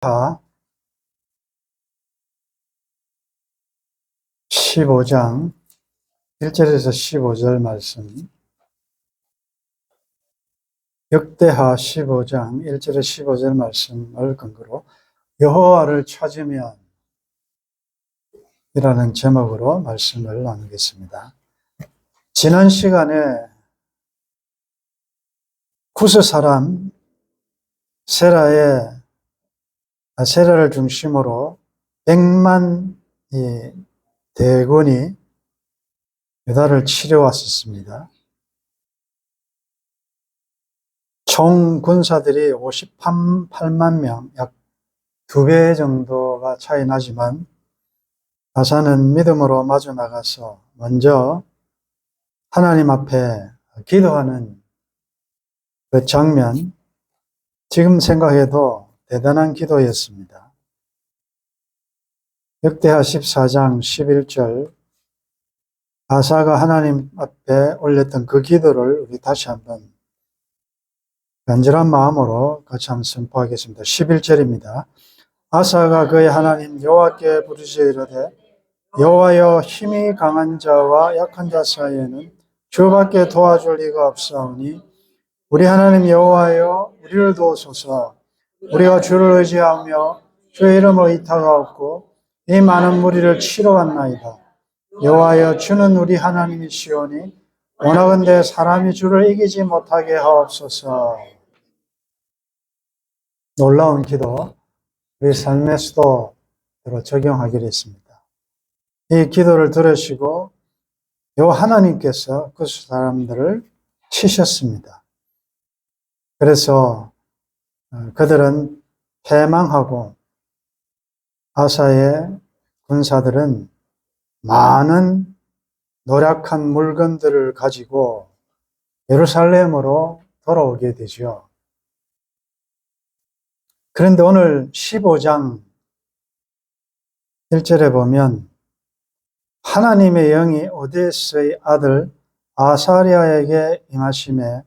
하 15장 1절에서 15절 말씀, 역대하 15장 1절에서 15절 말씀을 근거로 여호와를 찾으면 이라는 제목으로 말씀을 나누겠습니다. 지난 시간에 구스 사람 세라를 중심으로 100만 대군이 유다를 치러왔었습니다. 총 군사들이 58만 명, 약 2배 정도가 차이 나지만 아사는 믿음으로 마주 나가서 먼저 하나님 앞에 기도하는 그 장면, 지금 생각해도 대단한 기도였습니다. 역대하 14장 11절, 아사가 하나님 앞에 올렸던 그 기도를 우리 다시 한번 간절한 마음으로 같이 한번 선포하겠습니다. 11절입니다. 아사가 그의 하나님 여호와께 부르짖어 이르되 여호와여, 힘이 강한 자와 약한 자 사이에는 주밖에 도와줄 리가 없사오니 우리 하나님 여호와여, 우리를 도우소서. 우리가 주를 의지하며 주의 이름을 의탁하옵고 이 많은 무리를 치러 왔나이다. 여호와여, 주는 우리 하나님이시오니 원하건대 사람이 주를 이기지 못하게 하옵소서. 놀라운 기도, 우리 삶의 수도로 적용하기로 했습니다. 이 기도를 들으시고 하나님께서 그 사람들을 치셨습니다. 그래서 그들은 패망하고 아사의 군사들은 많은 노력한 물건들을 가지고 예루살렘으로 돌아오게 되죠. 그런데 오늘 15장 1절에 보면 하나님의 영이 오데스의 아들 아사랴에게 임하심에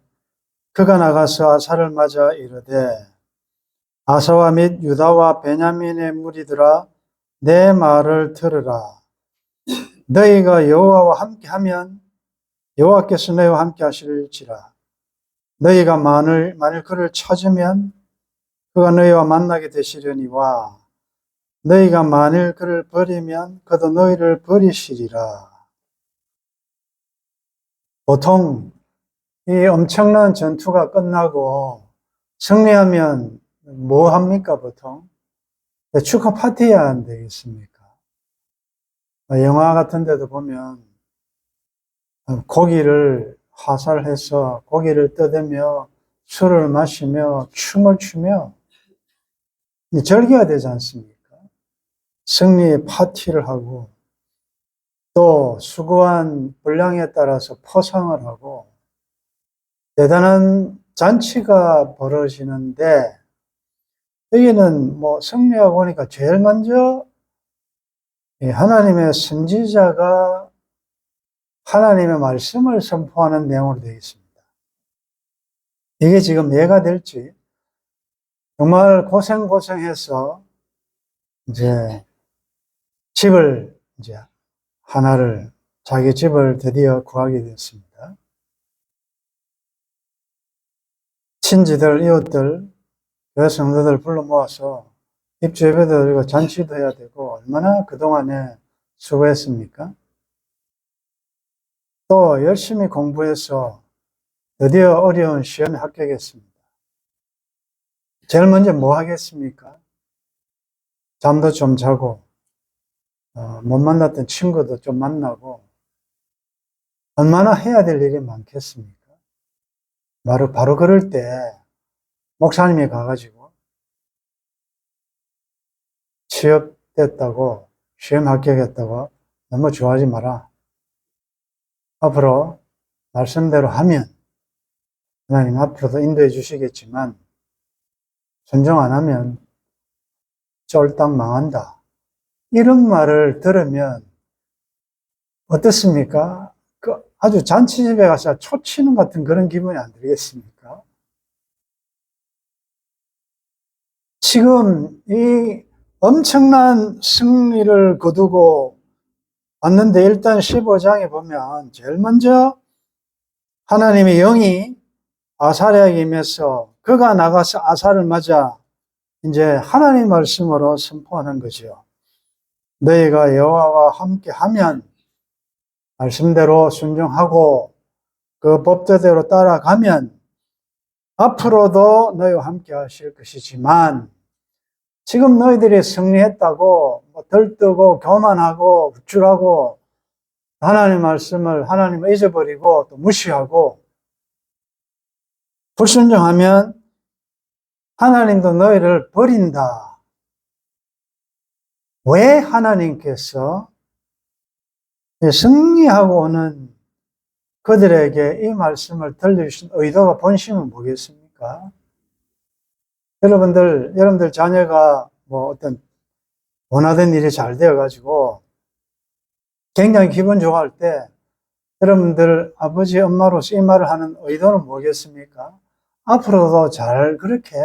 그가 나가서 아사를 맞아 이르되 아사와 및 유다와 베냐민의 무리들아, 내 말을 들으라. 너희가 여호와와 함께하면 여호와께서 너희와 함께 하실지라. 너희가 만일 그를 찾으면 그가 너희와 만나게 되시려니와 너희가 만일 그를 버리면 그도 너희를 버리시리라. 보통 이 엄청난 전투가 끝나고 승리하면 뭐 합니까, 보통? 축하 파티 해야 안 되겠습니까? 영화 같은 데도 보면 고기를 화살해서 고기를 뜯으며 술을 마시며 춤을 추며 절기가 되지 않습니까? 승리의 파티를 하고 또 수고한 분량에 따라서 포상을 하고 대단한 잔치가 벌어지는데 여기는 승리하고 보니까 제일 먼저 하나님의 선지자가 하나님의 말씀을 선포하는 내용으로 되어 있습니다. 이게 지금 이해가 될지 정말 고생해서 이제 집을 하나를 자기 집을 드디어 구하게 됐습니다. 친지들, 이웃들, 교회 성도들 불러 모아서 입주 예배도 드리고 잔치도 해야 되고 얼마나 그동안에 수고했습니까? 또 열심히 공부해서 드디어 어려운 시험에 합격했습니다. 제일 먼저 뭐 하겠습니까? 잠도 좀 자고 못 만났던 친구도 좀 만나고 얼마나 해야 될 일이 많겠습니까? 바로 그럴 때 목사님이 가가지고 취업됐다고 시험 합격했다고 너무 좋아하지 마라. 앞으로 말씀대로 하면 하나님 앞으로도 인도해 주시겠지만 순종 안 하면 쫄딱 망한다. 이런 말을 들으면 어떻습니까? 아주 잔치집에 가서 초치는 같은 그런 기분이 안 들겠습니까? 지금 이 엄청난 승리를 거두고 왔는데 일단 15장에 보면 제일 먼저 하나님의 영이 아사랴에게 임해서 그가 나가서 아사를 맞아 이제 하나님 말씀으로 선포하는 거죠. 너희가 여호와와 함께 하면 말씀대로 순종하고 그 법도대로 따라가면 앞으로도 너희와 함께 하실 것이지만 지금 너희들이 승리했다고 들뜨고 교만하고 우쭐하고 하나님 말씀을 하나님을 잊어버리고 또 무시하고 불순종하면 하나님도 너희를 버린다. 왜 하나님께서 승리하고 오는 그들에게 이 말씀을 들려주신 의도가 본심은 뭐겠습니까? 여러분들 자녀가 어떤 원하던 일이 잘 되어가지고 굉장히 기분 좋아할 때 여러분들 아버지 엄마로서 이 말을 하는 의도는 뭐겠습니까? 앞으로도 잘 그렇게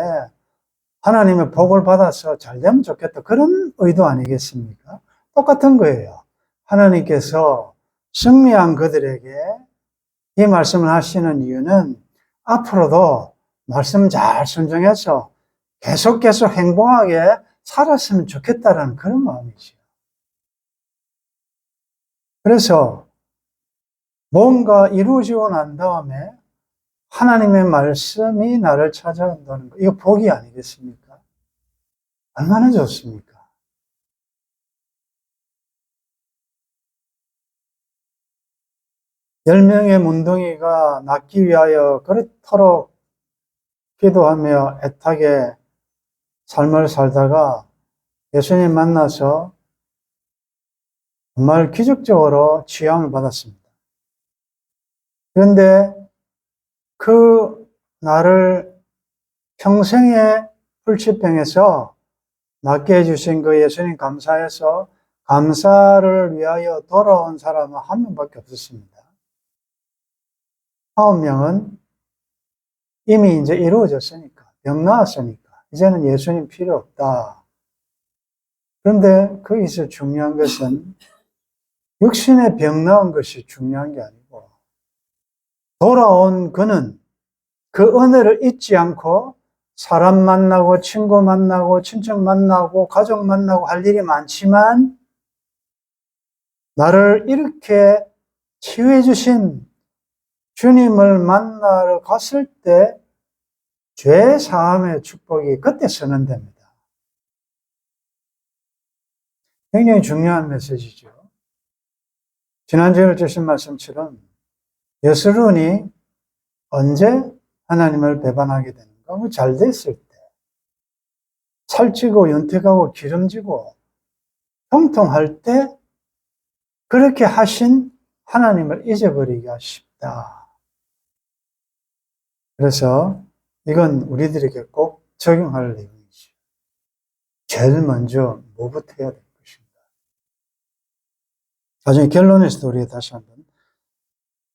하나님의 복을 받아서 잘 되면 좋겠다. 그런 의도 아니겠습니까? 똑같은 거예요. 하나님께서 승리한 그들에게 이 말씀을 하시는 이유는 앞으로도 말씀 잘 순종해서 계속 행복하게 살았으면 좋겠다라는 그런 마음이죠. 그래서 뭔가 이루어지고 난 다음에 하나님의 말씀이 나를 찾아온다는 거, 이거 복이 아니겠습니까? 얼마나 좋습니까? 열 명의 문둥이가 낫기 위하여 그렇도록 기도하며 애타게 삶을 살다가 예수님 만나서 정말 기적적으로 취함을 받았습니다. 그런데 그 나를 평생의 불치병에서 낫게 해주신 그 예수님 감사해서 감사를 위하여 돌아온 사람은 한 명밖에 없었습니다. 9명은 이미 이제 이루어졌으니까, 병 나았으니까, 이제는 예수님 필요 없다. 그런데 거기서 중요한 것은 육신의 병 나은 것이 중요한 게 아니고, 돌아온 그는 그 은혜를 잊지 않고 사람 만나고 친구 만나고 친척 만나고 가족 만나고 할 일이 많지만 나를 이렇게 치유해 주신 주님을 만나러 갔을 때 죄 사함의 축복이 그때 선언됩니다. 굉장히 중요한 메시지죠. 지난주에 주신 말씀처럼 여스룬이 언제 하나님을 배반하게 되는가? 잘 됐을 때, 살찌고 연택하고 기름지고 형통할 때 그렇게 하신 하나님을 잊어버리기가 쉽다. 그래서 이건 우리들에게 꼭 적용할 내용이죠. 제일 먼저 뭐부터 해야 될 것인가? 나중에 결론에서도 우리가 다시 한번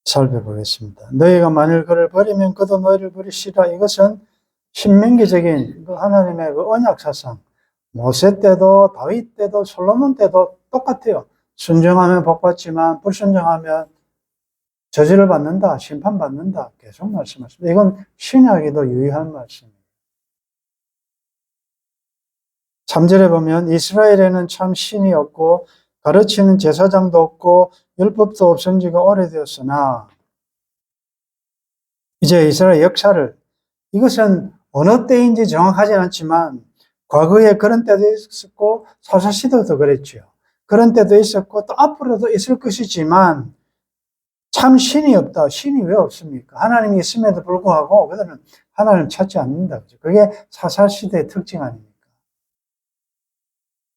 살펴보겠습니다. 너희가 만일 그를 버리면 그도 너희를 버리시라. 이것은 신명기적인 하나님의 그 언약 사상, 모세 때도 다윗 때도 솔로몬 때도 똑같아요. 순종하면 복받지만 불순종하면 저주를 받는다, 심판받는다 계속 말씀하십니다. 이건 신약에도 유의한 말씀이에요. 3절에 보면 이스라엘에는 참 신이 없고 가르치는 제사장도 없고 율법도 없은 지가 오래되었으나 이제 이스라엘 역사를, 이것은 어느 때인지 정확하진 않지만 과거에 그런 때도 있었고 사사시대도 그랬죠. 그런 때도 있었고 또 앞으로도 있을 것이지만 참 신이 없다. 신이 왜 없습니까? 하나님이 있음에도 불구하고 그들은 하나님을 찾지 않는다. 그게 사사시대의 특징 아닙니까?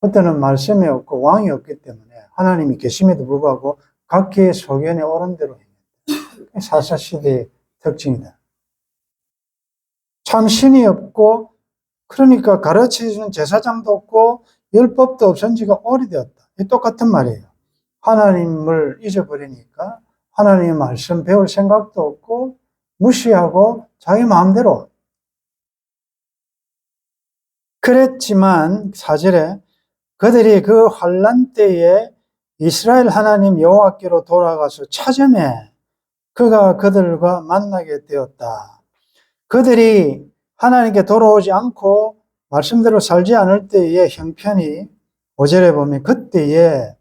그때는 말씀이 없고 왕이 없기 때문에 하나님이 계심에도 불구하고 각기의 소견에 옳은 대로 행했다. 사사시대의 특징이다. 참 신이 없고 그러니까 가르치는 제사장도 없고 율법도 없은 지가 오래되었다. 이 똑같은 말이에요. 하나님을 잊어버리니까 하나님의 말씀 배울 생각도 없고 무시하고 자기 마음대로 그랬지만 4절에 그들이 그 환난 때에 이스라엘 하나님 여호와께로 돌아가서 찾음에 그가 그들과 만나게 되었다. 그들이 하나님께 돌아오지 않고 말씀대로 살지 않을 때의 형편이 5절에 보면 그때에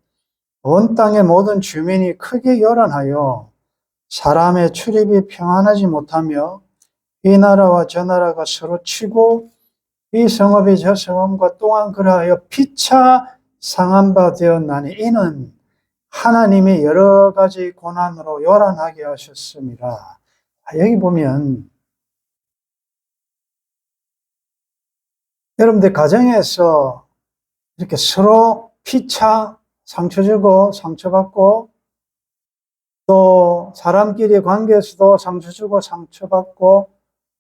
온 땅의 모든 주민이 크게 요란하여 사람의 출입이 평안하지 못하며 이 나라와 저 나라가 서로 치고 이 성읍이 저 성읍과 또한 그러하여 피차 상한 바 되었나니 이는 하나님이 여러 가지 고난으로 요란하게 하셨습니다. 여기 보면 여러분들 가정에서 이렇게 서로 피차 상처 주고 상처받고 또 사람끼리 관계에서도 상처 주고 상처받고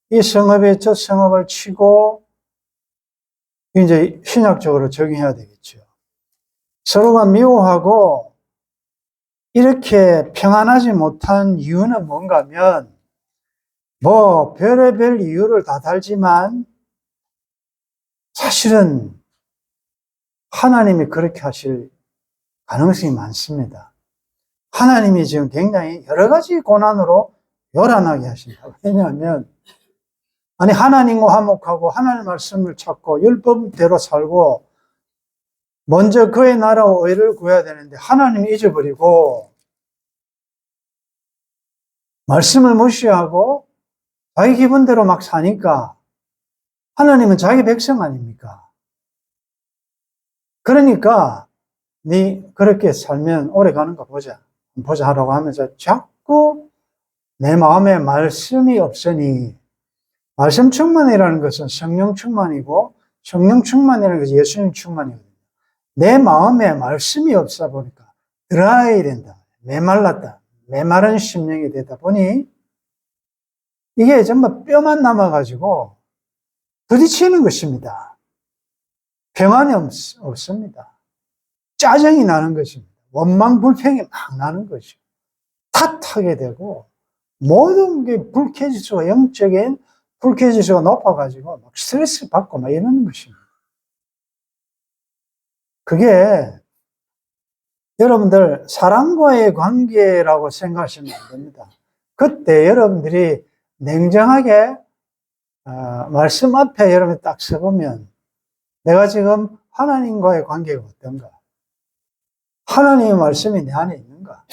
이 성읍이 저 성읍을 치고 이제 신학적으로 적용해야 되겠죠. 서로가 미워하고 이렇게 평안하지 못한 이유는 뭔가 하면 뭐 별의별 이유를 다 달지만 사실은 하나님이 그렇게 하실 가능성이 많습니다. 하나님이 지금 굉장히 여러 가지 고난으로 요란하게 하신다. 왜냐하면 아니 하나님과 화목하고 하나님 말씀을 찾고 율법대로 살고 먼저 그의 나라와 의를 구해야 되는데 하나님을 잊어버리고 말씀을 무시하고 자기 기분대로 막 사니까 하나님은 자기 백성 아닙니까? 그러니까 네 그렇게 살면 오래 가는가 보자 하라고 하면서 자꾸 내 마음에 말씀이 없으니 말씀 충만이라는 것은 성령 충만이고 성령 충만이라는 것은 예수님 충만이거든요. 내 마음에 말씀이 없어 보니까 드라이 된다. 메말랐다. 메마른 심령이 되다 보니 이게 정말 뼈만 남아가지고 부딪히는 것입니다. 평안이 없습니다. 짜증이 나는 것입니다. 원망, 불평이 막 나는 것이죠. 탓하게 되고 모든 게 불쾌지수가 영적인 불쾌지수가 높아가지고 막 스트레스 받고 막 이러는 것입니다. 그게 여러분들 사람과의 관계라고 생각하시면 안 됩니다. 그때 여러분들이 냉정하게 말씀 앞에 여러분이 딱 서보면 내가 지금 하나님과의 관계가 어떤가? 하나님의 말씀이 내 안에 있는가?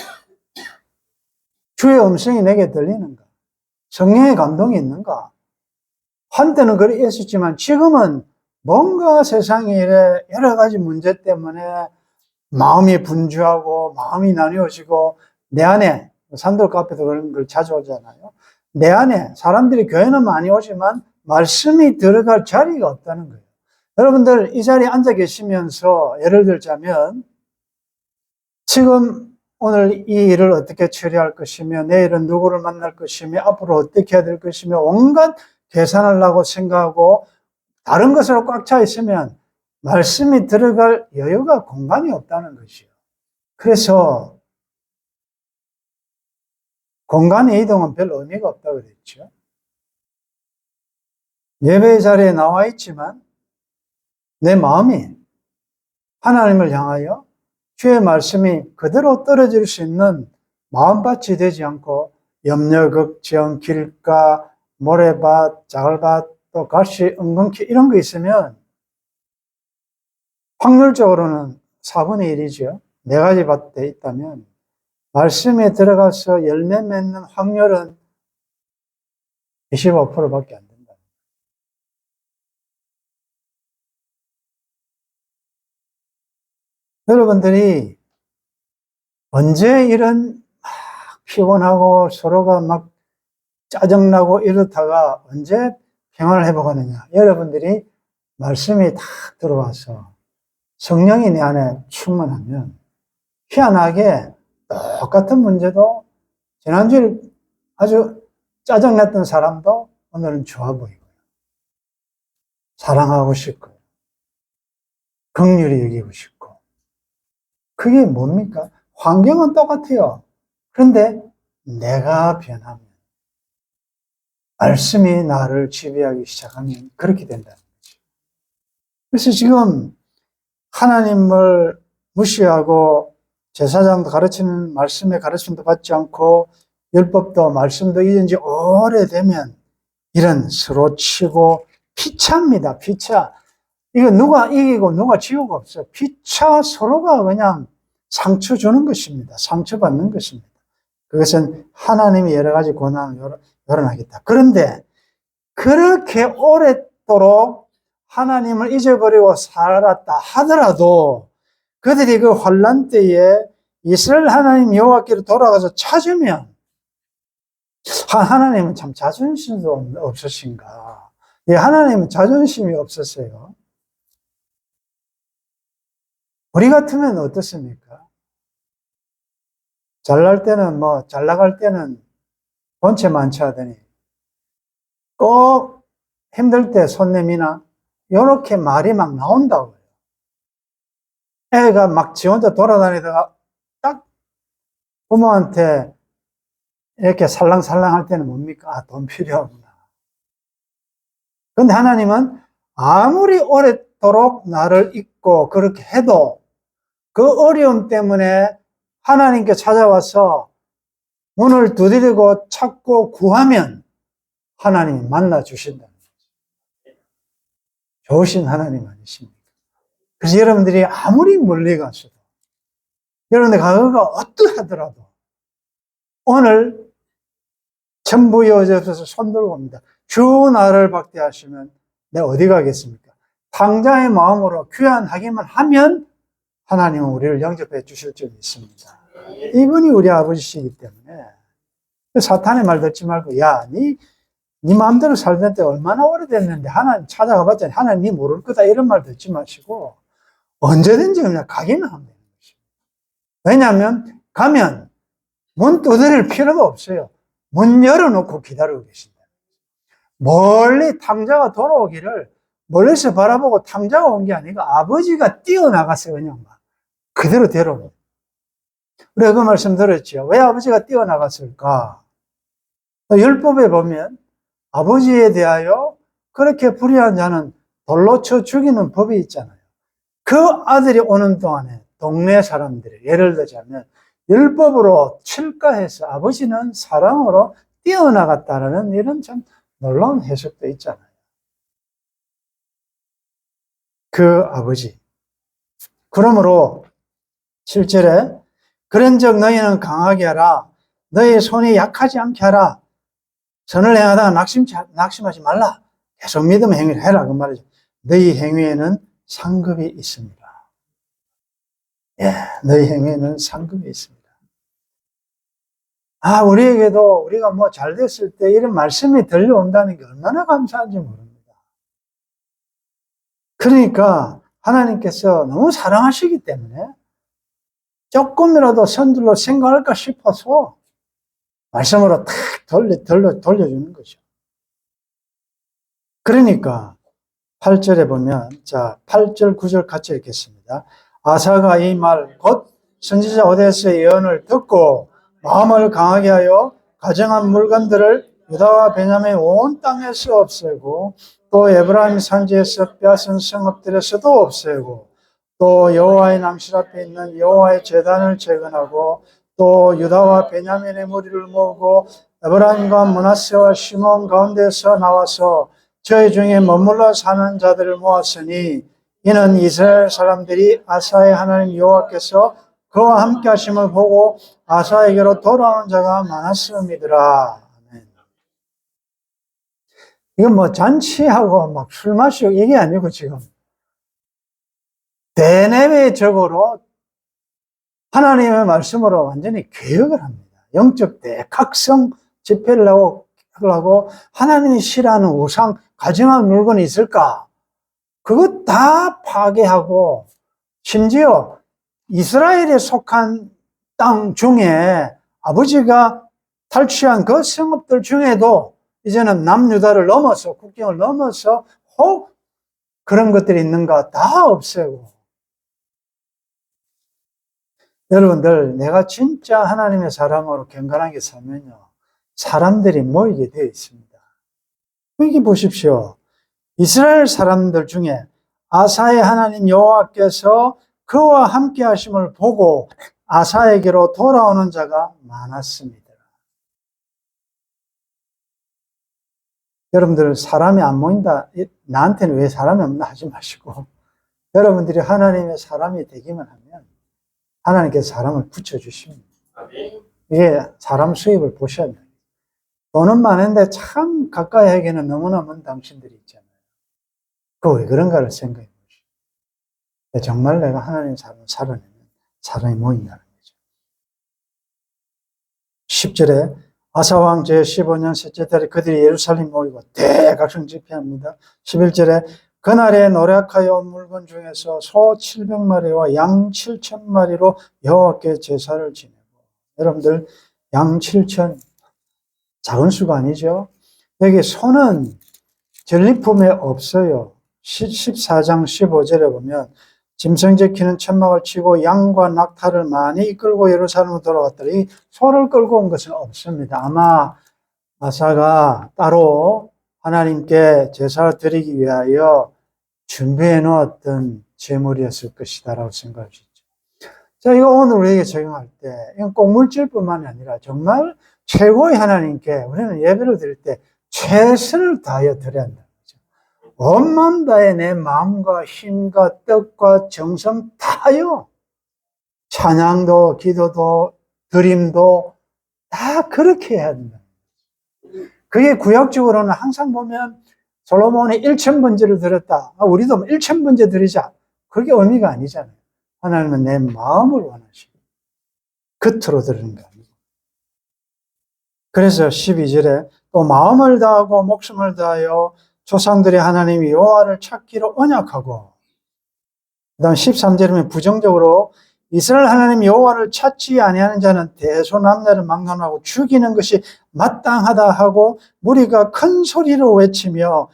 주의 음성이 내게 들리는가? 성령의 감동이 있는가? 한때는 그랬었지만 지금은 뭔가 세상에 여러 가지 문제 때문에 마음이 분주하고 마음이 나뉘어지고 내 안에 산돌 카페도 그런 걸 자주 오잖아요. 내 안에 사람들이 교회는 많이 오지만 말씀이 들어갈 자리가 없다는 거예요. 여러분들 이 자리에 앉아 계시면서 예를 들자면 지금 오늘 이 일을 어떻게 처리할 것이며 내일은 누구를 만날 것이며 앞으로 어떻게 해야 될 것이며 온갖 계산을 하고 생각하고 다른 것으로 꽉 차 있으면 말씀이 들어갈 여유가 공간이 없다는 것이요. 그래서 공간의 이동은 별 의미가 없다고 그랬죠. 예배 자리에 나와 있지만 내 마음이 하나님을 향하여 주의 말씀이 그대로 떨어질 수 있는 마음밭이 되지 않고 염려, 걱정, 길가, 모래밭, 자갈밭, 또 가시, 엉겅퀴 이런 거 있으면 확률적으로는 4분의 1이죠. 4가지 밭에 있다면 말씀에 들어가서 열매 맺는 확률은 25%밖에 안 된다. 여러분들이 언제 이런 피곤하고 서로가 막 짜증나고 이렇다가 언제 평안을 회복하느냐? 여러분들이 말씀이 다 들어와서 성령이 내 안에 충만하면 희한하게 똑같은 문제도 지난주에 아주 짜증났던 사람도 오늘은 좋아 보이고요. 사랑하고 싶고요. 긍휼히 여기고 싶고. 그게 뭡니까? 환경은 똑같아요. 그런데 내가 변하면 말씀이 나를 지배하기 시작하면 그렇게 된다는 거죠. 그래서 지금 하나님을 무시하고 제사장도 가르치는 말씀의 가르침도 받지 않고 율법도 말씀도 잊은 지 오래되면 이런 서로 치고 피차입니다. 피차. 이거 누가 이기고 누가 지우고 없어요. 피차 서로가 그냥 상처 주는 것입니다. 상처받는 것입니다. 그것은 하나님이 여러 가지 고난을 요란하겠다. 그런데 그렇게 오랫도록 하나님을 잊어버리고 살았다 하더라도 그들이 그 환난 때에 이스라엘 하나님 여호와께로 돌아가서 찾으면 하나님은 참 자존심도 없으신가? 예, 하나님은 자존심이 없었어요. 우리 같으면 어떻습니까? 잘날 때는 잘 나갈 때는 본체 많지 하더니 꼭 힘들 때 손 내미나? 요렇게 말이 막 나온다고요. 애가 막 지 혼자 돌아다니다가 딱 부모한테 이렇게 살랑살랑 할 때는 뭡니까? 아, 돈 필요하구나. 근데 하나님은 아무리 오랫도록 나를 잊고 그렇게 해도 그 어려움 때문에 하나님께 찾아와서 문을 두드리고 찾고 구하면 하나님이 만나 주신다는 거죠. 좋으신 하나님 아니십니까? 그래서 여러분들이 아무리 멀리 가셔도 여러분의 과거가 어떠하더라도 오늘 전부 여호와께서 손들고 옵니다. 주 나를 박대하시면 내가 어디 가겠습니까? 탕자의 마음으로 귀환하기만 하면 하나님은 우리를 영접해 주실 줄 믿습니다. 이분이 우리 아버지시기 때문에 사탄의 말 듣지 말고 야, 네 마음대로 살던 때 얼마나 오래됐는데 하나님 찾아가 봤더니 하나님 네 모를 거다 이런 말 듣지 마시고 언제든지 그냥 가기만 하면 되는 것입니다. 왜냐하면 가면 문 두드릴 필요가 없어요. 문 열어놓고 기다리고 계신다. 멀리 탕자가 돌아오기를 멀리서 바라보고 탕자가 온 게 아니고 아버지가 뛰어나갔어요. 그냥 막 그대로 데려옵니다. 우리가 그 말씀 들었죠. 왜 아버지가 뛰어나갔을까? 율법에 보면 아버지에 대하여 그렇게 불의한 자는 돌로 쳐 죽이는 법이 있잖아요. 그 아들이 오는 동안에 동네 사람들이 예를 들자면 율법으로 칠까해서 아버지는 사랑으로 뛰어나갔다라는 이런 참 놀라운 해석도 있잖아요. 그 아버지. 그러므로 7절에 그런즉 너희는 강하게 하라. 너희 손이 약하지 않게 하라. 선을 행하다가 낙심하지 말라. 계속 믿음의 행위를 해라. 그 말이죠. 너희 행위에는 상급이 있습니다. 예, 너희 행위에는 상급이 있습니다. 아, 우리에게도 우리가 잘 됐을 때 이런 말씀이 들려온다는 게 얼마나 감사한지 모릅니다. 그러니까 하나님께서 너무 사랑하시기 때문에 조금이라도 선들로 생각할까 싶어서 말씀으로 탁 돌려주는 거죠. 그러니까 8절에 보면, 자, 8절, 9절 같이 읽겠습니다. 아사가 이 말, 곧 선지자 오데스의 예언을 듣고 마음을 강하게 하여 가정한 물건들을 유다와 베냐민 온 땅에서 없애고 또 에브라임 산지에서 빼앗은 성읍들에서도 없애고 또 여호와의 낭실 앞에 있는 여호와의 제단을 재건하고 또 유다와 베냐민의 무리를 모으고 에브라임과 므낫세와 시몬 가운데서 나와서 저희 중에 머물러 사는 자들을 모았으니 이는 이스라엘 사람들이 아사의 하나님 여호와께서 그와 함께 하심을 보고 아사에게로 돌아오는 자가 많았음이더라. 이건 잔치하고 막 술 마시고 이게 아니고 지금 대내외적으로 하나님의 말씀으로 완전히 개혁을 합니다. 영적 대각성 집회를 하고 하나님이 싫어하는 우상, 가증한 물건이 있을까? 그거 다 파괴하고 심지어 이스라엘에 속한 땅 중에 아버지가 탈취한 그 성읍들 중에도 이제는 남유다를 넘어서 국경을 넘어서 혹 그런 것들이 있는가 다 없애고 여러분들 내가 진짜 하나님의 사람으로 경건하게 살면요 사람들이 모이게 되어 있습니다. 여기 보십시오. 이스라엘 사람들 중에 아사의 하나님 여호와께서 그와 함께 하심을 보고 아사에게로 돌아오는 자가 많았습니다. 여러분들 사람이 안 모인다, 나한테는 왜 사람이 없나 하지 마시고 여러분들이 하나님의 사람이 되기만 하면 하나님께서 사람을 붙여주십니다. 이게 사람 수입을 보셔야 돼요. 돈은 많은데 참 가까이 하기에는 너무나 먼 당신들이 있잖아요. 그거 왜 그런가를 생각해 보시죠. 정말 내가 하나님 사람을 살아내면 사람이 모인다는 거죠. 10절에 아사왕 제15년 셋째 달에 그들이 예루살렘 모이고 대각성 집회합니다. 11절에 그날에 노력하여 온 물건 중에서 소 700마리와 양 7,000마리로 여호와께 제사를 지내고, 여러분들 양 7,000 작은 수가 아니죠. 여기 소는 전리품에 없어요. 14장 15절에 보면 짐승 지키는 천막을 치고 양과 낙타를 많이 이끌고 예루살렘으로 돌아왔더니 소를 끌고 온 것은 없습니다. 아마 아사가 따로 하나님께 제사를 드리기 위하여 준비해 놓았던 제물이었을 것이다라고 생각할 수 있죠. 자, 이거 오늘 우리에게 적용할 때 이건 꼭 물질뿐만이 아니라 정말 최고의 하나님께 우리는 예배를 드릴 때 최선을 다하여 드려야 한다. 온 마음 다해 내 마음과 힘과 뜻과 정성 다요. 찬양도 기도도 드림도 다 그렇게 해야 된다. 그게 구약적으로는 항상 보면 솔로몬이 1,000번제를 드렸다. 우리도 1,000번제 드리자. 그게 의미가 아니잖아요. 하나님은 내 마음을 원하시고 겉으로 드리는 거 아니고. 그래서 12절에 또 마음을 다하고 목숨을 다하여 조상들이 하나님 여호와를 찾기로 언약하고, 그 다음 13절이면 부정적으로 이스라엘 하나님 여호와를 찾지 아니하는 자는 대소남녀를 막론하고 죽이는 것이 마땅하다 하고 무리가 큰 소리로 외치며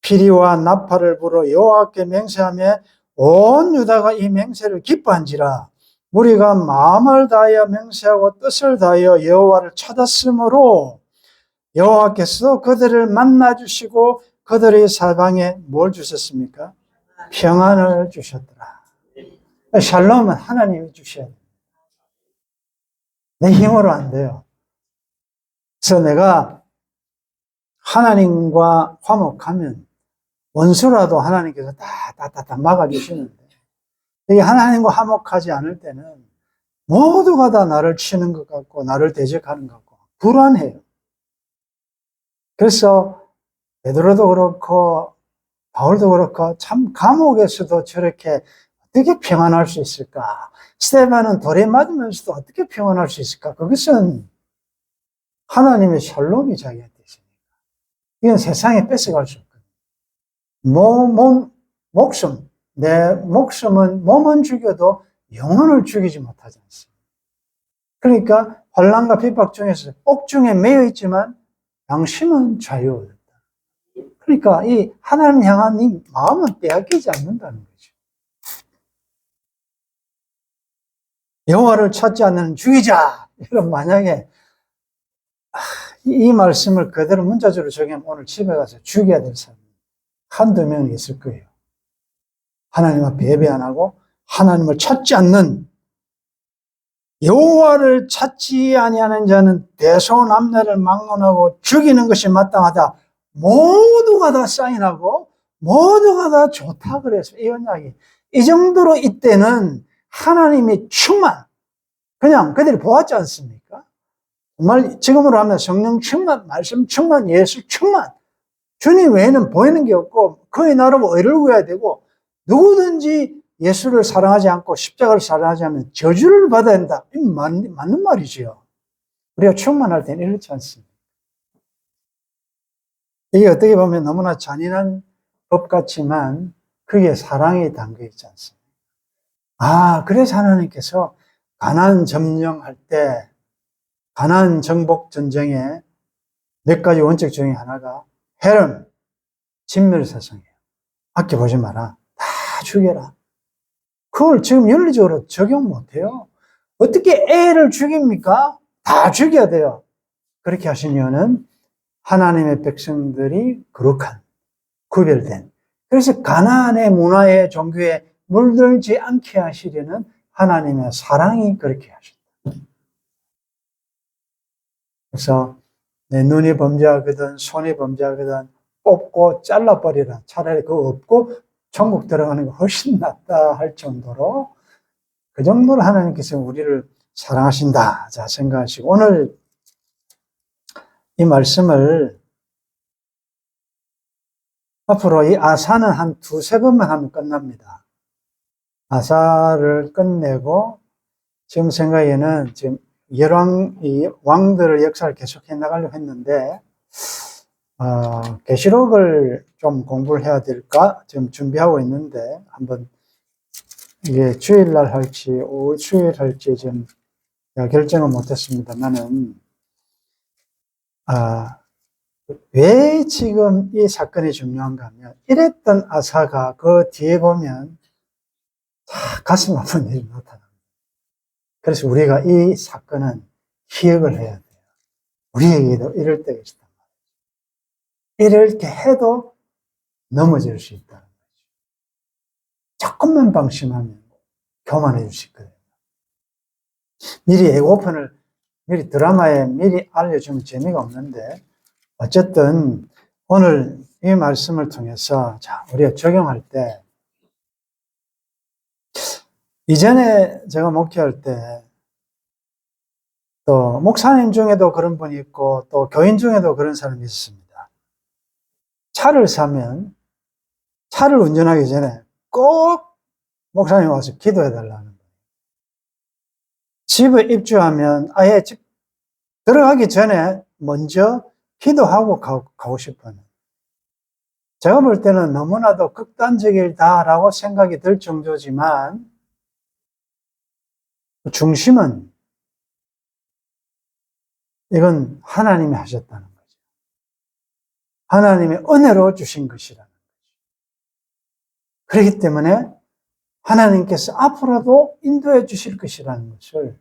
피리와 나팔을 불어 여호와께 맹세하며 온 유다가 이 맹세를 기뻐한지라. 무리가 마음을 다하여 맹세하고 뜻을 다하여 여호와를 찾았으므로 여호와께서 그들을 만나주시고 그들의 사방에 뭘 주셨습니까? 평안을 주셨더라. 샬롬은 하나님이 주셔야 돼요. 내 힘으로 안 돼요. 그래서 내가 하나님과 화목하면 원수라도 하나님께서 다 막아주시는데, 이게 하나님과 화목하지 않을 때는 모두가 다 나를 치는 것 같고 나를 대적하는 것 같고 불안해요. 그래서 베드로도 그렇고 바울도 그렇고 참 감옥에서도 저렇게 어떻게 평안할 수 있을까? 스데반은 돌에 맞으면서도 어떻게 평안할 수 있을까? 그것은 하나님의 샬롬이 자기한테 있으니까. 이건 세상에 뺏어갈 수 없거든요. 목숨, 내 목숨은 몸은 죽여도 영혼을 죽이지 못하지 않습니다. 그러니까 환난과 핍박 중에서 옥중에 매여 있지만 양심은 자유롭다. 그러니까 이 하나님 향한 이 마음은 빼앗기지 않는다는 거죠. 여호와를 찾지 않는 죽이자. 이런 만약에 이 말씀을 그대로 문자적으로 적용하면 오늘 집에 가서 죽여야 될 사람 한두 명이 있을 거예요. 하나님 앞에 예배 안 하고 하나님을 찾지 않는, 여호와를 찾지 아니하는 자는 대소남녀를 막론하고 죽이는 것이 마땅하다. 모두가 다 사인하고 모두가 다 좋다 그래서 이 언약이 이 정도로 이때는 하나님이 충만, 그냥 그들이 보았지 않습니까? 정말 지금으로 하면 성령 충만, 말씀 충만, 예수 충만, 주님 외에는 보이는 게 없고 그의 나라로 의를 구해야 되고 누구든지 예수를 사랑하지 않고 십자가를 사랑하지 않으면 저주를 받아야 한다. 이 맞는 말이죠. 우리가 충만할 때는 이렇지 않습니다. 이게 어떻게 보면 너무나 잔인한 법 같지만 그게 사랑이 담겨 있지 않습니까? 그래서 하나님께서 가나안 점령할 때 가나안 정복 전쟁에 몇 가지 원칙 중에 하나가 헤름, 진멸사상이에요. 아껴보지 마라. 다 죽여라. 그걸 지금 윤리적으로 적용 못해요. 어떻게 애를 죽입니까? 다 죽여야 돼요. 그렇게 하신 이유는 하나님의 백성들이 거룩한, 구별된 그래서 가나안의 문화에 종교에 물들지 않게 하시려는 하나님의 사랑이 그렇게 하셨다. 그래서 내 눈이 범죄하거든 손이 범죄하거든 뽑고 잘라버리라. 차라리 그거 없고 천국 들어가는 게 훨씬 낫다 할 정도로 그 정도로 하나님께서 우리를 사랑하신다. 자, 생각하시고 오늘 이 말씀을 앞으로 이 아사는 한 두세 번만 하면 끝납니다. 아사를 끝내고 지금 생각에는 지금 이 왕들의 역사를 계속해 나가려고 했는데 계시록을 좀 공부를 해야 될까 지금 준비하고 있는데 한번 이게 주일날 할지 오후 주일 할지 지금 결정을 못했습니다만은 왜 지금 이 사건이 중요한가 하면 이랬던 아사가 그 뒤에 보면 다 가슴 아픈 일이 나타납니다. 그래서 우리가 이 사건은 기억을 해야 돼요. 우리에게도 이럴 때가 있단 말이에요. 이렇게 해도 넘어질 수 있다는 거죠. 조금만 방심하면 교만해질 수 있거든요. 미리 예고편을 미리 드라마에 미리 알려주면 재미가 없는데 어쨌든 오늘 이 말씀을 통해서 자 우리가 적용할 때 이전에 제가 목회할 때 또 목사님 중에도 그런 분이 있고 또 교인 중에도 그런 사람이 있었습니다. 차를 사면 차를 운전하기 전에 꼭 목사님 와서 기도해 달라는 거예요. 집에 입주하면 아예 집 들어가기 전에 먼저 기도하고 가고 싶어요. 제가 볼 때는 너무나도 극단적이다라고 생각이 들 정도지만 중심은 이건 하나님이 하셨다는 거죠. 하나님의 은혜로 주신 것이라는 거죠. 그렇기 때문에 하나님께서 앞으로도 인도해 주실 것이라는 것을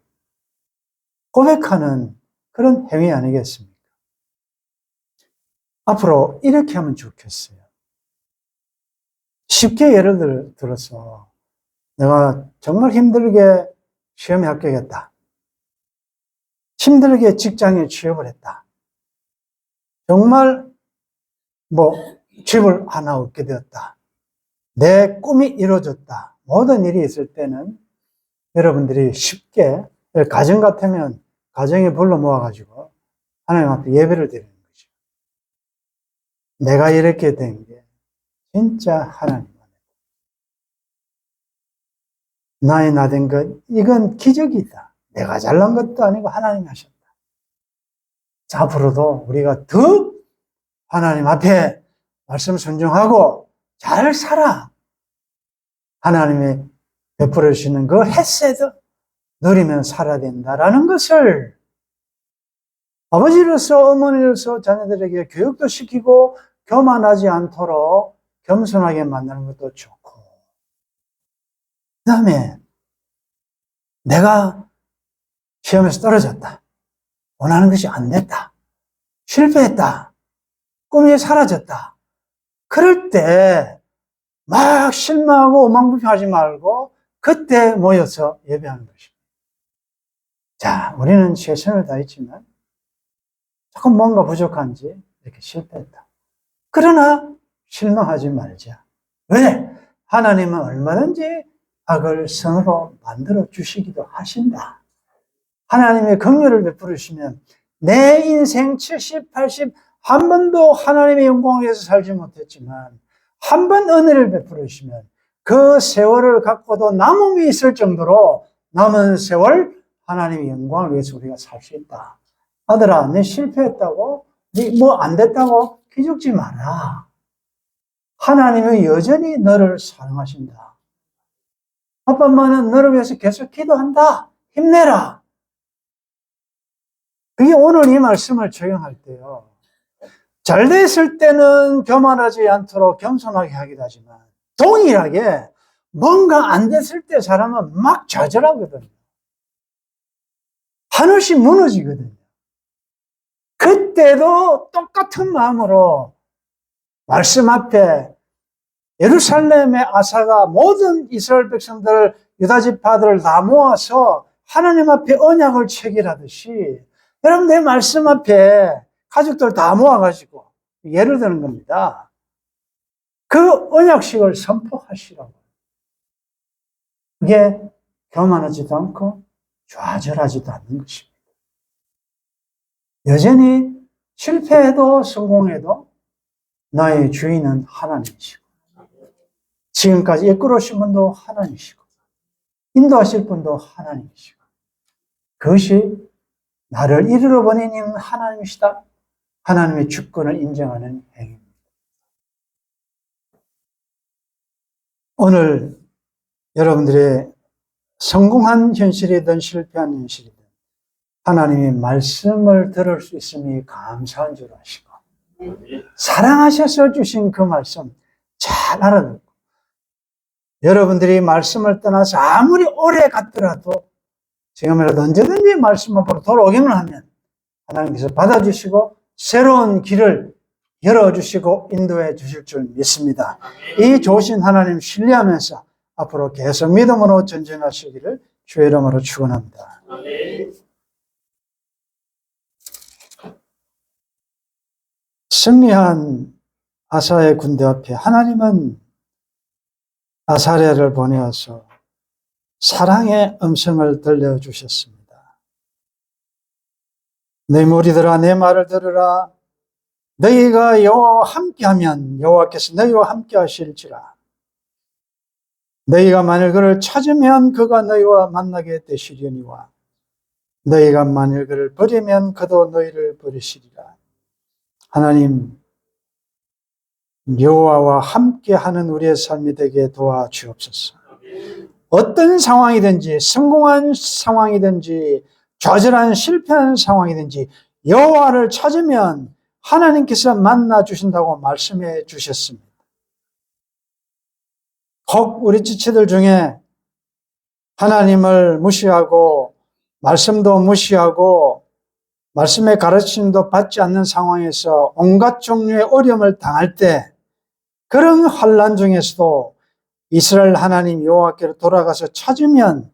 고백하는 그런 행위 아니겠습니까? 앞으로 이렇게 하면 좋겠어요. 쉽게 예를 들어서 내가 정말 힘들게 시험에 합격했다. 힘들게 직장에 취업을 했다. 정말 집을 하나 얻게 되었다. 내 꿈이 이루어졌다. 모든 일이 있을 때는 여러분들이 쉽게 가정 같으면 가정에 불러 모아가지고 하나님 앞에 예배를 드리는 거죠. 내가 이렇게 된 게 진짜 하나님 안에 나의 나된 것 이건 기적이다. 내가 잘난 것도 아니고 하나님이 하셨다. 자, 앞으로도 우리가 더 하나님 앞에 말씀 순종하고 잘 살아. 하나님이 베풀어 주시는 그 햇새도 누리면 살아야 된다라는 것을 아버지로서 어머니로서 자녀들에게 교육도 시키고 교만하지 않도록 겸손하게 만드는 것도 좋고 그 다음에 내가 시험에서 떨어졌다. 원하는 것이 안 됐다. 실패했다. 꿈이 사라졌다. 그럴 때 막 실망하고 오망불평하지 말고 그때 모여서 예배하는 것입니다. 자, 우리는 최선을 다했지만 조금 뭔가 부족한지 이렇게 실패했다. 그러나 실망하지 말자. 왜? 하나님은 얼마든지 악을 선으로 만들어 주시기도 하신다. 하나님의 긍휼을 베풀으시면 내 인생 70, 80 한 번도 하나님의 영광을 위해서 살지 못했지만 한 번 은혜를 베풀으시면 그 세월을 갖고도 남음이 있을 정도로 남은 세월 하나님의 영광을 위해서 우리가 살 수 있다. 아들아, 내 실패했다고? 네 뭐 안 됐다고? 기죽지 마라. 하나님은 여전히 너를 사랑하신다. 아빠, 엄마는 너를 위해서 계속 기도한다. 힘내라. 그게 오늘 이 말씀을 적용할 때요. 잘 됐을 때는 교만하지 않도록 겸손하게 하기도 하지만 동일하게 뭔가 안 됐을 때 사람은 막 좌절하거든요. 하늘씩 무너지거든요. 그때도 똑같은 마음으로 말씀 앞에 예루살렘의 아사가 모든 이스라엘 백성들을, 유다 지파들을 다 모아서 하나님 앞에 언약을 체결하듯이 여러분 내 말씀 앞에 가족들 다 모아가지고 예를 드는 겁니다. 그 언약식을 선포하시라고. 그게 교만하지도 않고 좌절하지도 않는 것입니다. 여전히 실패해도 성공해도 나의 주인은 하나님이시고, 지금까지 이끌어오신 분도 하나님이시고, 인도하실 분도 하나님이시고, 그것이 나를 이르러 보낸 이는 하나님이시다. 하나님의 주권을 인정하는 행위입니다. 오늘 여러분들의 성공한 현실이든 실패한 현실이든 하나님의 말씀을 들을 수 있음이 감사한 줄 아시고, 사랑하셔서 주신 그 말씀 잘 알아듣고, 여러분들이 말씀을 떠나서 아무리 오래 갔더라도 지금이라도 언제든지 말씀 앞으로 돌아오기만 하면 하나님께서 받아주시고 새로운 길을 열어주시고 인도해 주실 줄 믿습니다. 이 좋으신 하나님 신뢰하면서 앞으로 계속 믿음으로 전진하시기를 주의 이름으로 축원합니다. 승리한 아사의 군대 앞에 하나님은 아사랴를 보내어서 사랑의 음성을 들려주셨습니다. 내 무리들아 내 말을 들으라. 너희가 여호와와 함께하면 여호와께서 너희와 함께하실지라. 너희가 만일 그를 찾으면 그가 너희와 만나게 되시려니와 너희가 만일 그를 버리면 그도 너희를 버리시리라. 하나님, 여호와와 함께하는 우리의 삶이 되게 도와주옵소서. 어떤 상황이든지 성공한 상황이든지 좌절한 실패한 상황이든지 여호와를 찾으면 하나님께서 만나 주신다고 말씀해 주셨습니다. 혹 우리 지체들 중에 하나님을 무시하고 말씀도 무시하고 말씀의 가르침도 받지 않는 상황에서 온갖 종류의 어려움을 당할 때, 그런 환난 중에서도 이스라엘 하나님 여호와께로 돌아가서 찾으면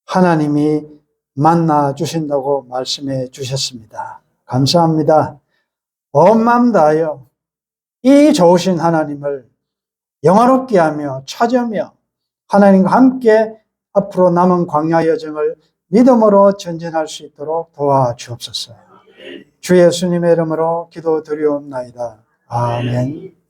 하나님이 만나 주신다고 말씀해 주셨습니다. 감사합니다. 온 마음 다하여 이 좋으신 하나님을 영화롭게 하며 찾으며 하나님과 함께 앞으로 남은 광야 여정을 믿음으로 전진할 수 있도록 도와주옵소서. 주 예수님의 이름으로 기도드리옵나이다. 아멘.